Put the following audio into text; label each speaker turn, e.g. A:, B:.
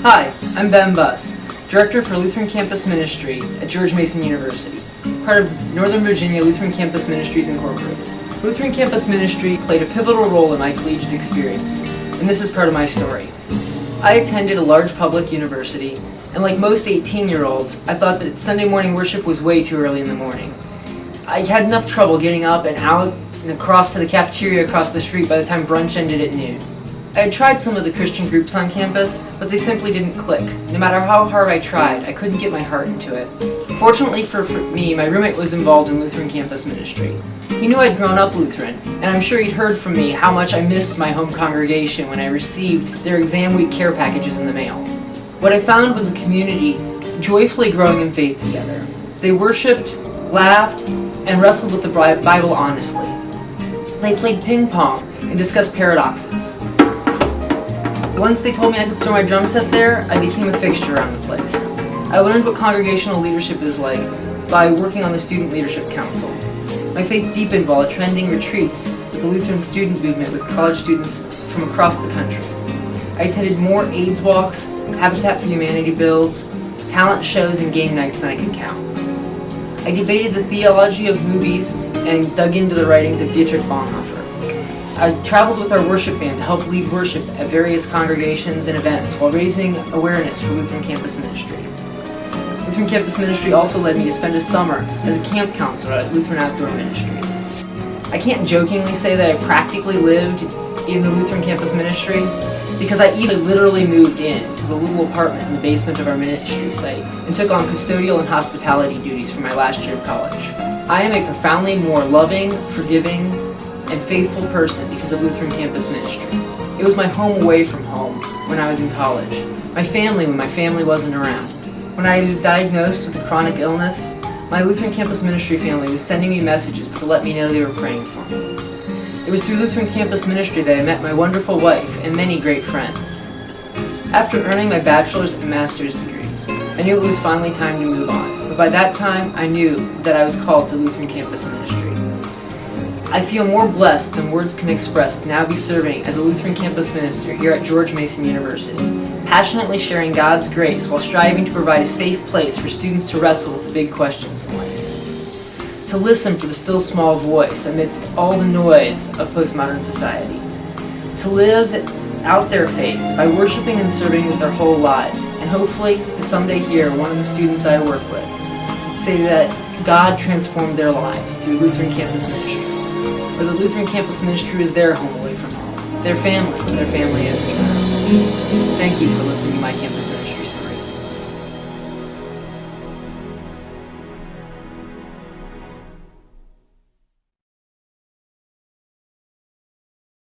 A: Hi, I'm Ben Buss, Director for Lutheran Campus Ministry at George Mason University, part of Northern Virginia Lutheran Campus Ministries Incorporated. Lutheran Campus Ministry played a pivotal role in my collegiate experience, and this is part of my story. I attended a large public university, and like most 18-year-olds, I thought that Sunday morning worship was way too early in the morning. I had enough trouble getting up and out and across to the cafeteria across the street by the time brunch ended at noon. I had tried some of the Christian groups on campus, but they simply didn't click. No matter how hard I tried, I couldn't get my heart into it. Fortunately for me, my roommate was involved in Lutheran Campus Ministry. He knew I'd grown up Lutheran, and I'm sure he'd heard from me how much I missed my home congregation when I received their exam week care packages in the mail. What I found was a community joyfully growing in faith together. They worshiped, laughed, and wrestled with the Bible honestly. They played ping pong and discussed paradoxes. Once they told me I could store my drum set there, I became a fixture around the place. I learned what congregational leadership is like by working on the Student Leadership Council. My faith deepened while attending retreats with the Lutheran student movement with college students from across the country. I attended more AIDS walks, Habitat for Humanity builds, talent shows, and game nights than I could count. I debated the theology of movies and dug into the writings of Dietrich Bonhoeffer. I traveled with our worship band to help lead worship at various congregations and events while raising awareness for Lutheran Campus Ministry. Lutheran Campus Ministry also led me to spend a summer as a camp counselor at Lutheran Outdoor Ministries. I can't jokingly say that I practically lived in the Lutheran Campus Ministry because I even literally moved in to the little apartment in the basement of our ministry site and took on custodial and hospitality duties for my last year of college. I am a profoundly more loving, forgiving, and faithful person because of Lutheran Campus Ministry. It was my home away from home when I was in college, my family when my family wasn't around. When I was diagnosed with a chronic illness, my Lutheran Campus Ministry family was sending me messages to let me know they were praying for me. It was through Lutheran Campus Ministry that I met my wonderful wife and many great friends. After earning my bachelor's and master's degrees, I knew it was finally time to move on, but by that time I knew that I was called to Lutheran Campus Ministry. I feel more blessed than words can express to now be serving as a Lutheran Campus Minister here at George Mason University, passionately sharing God's grace while striving to provide a safe place for students to wrestle with the big questions in life. To listen for the still small voice amidst all the noise of postmodern society. To live out their faith by worshiping and serving with their whole lives, and hopefully to someday hear one of the students I work with say that God transformed their lives through Lutheran Campus Ministry. Or the Lutheran Campus Ministry is their home away from home, their family when their family isn't around. Thank you for listening to my campus ministry story.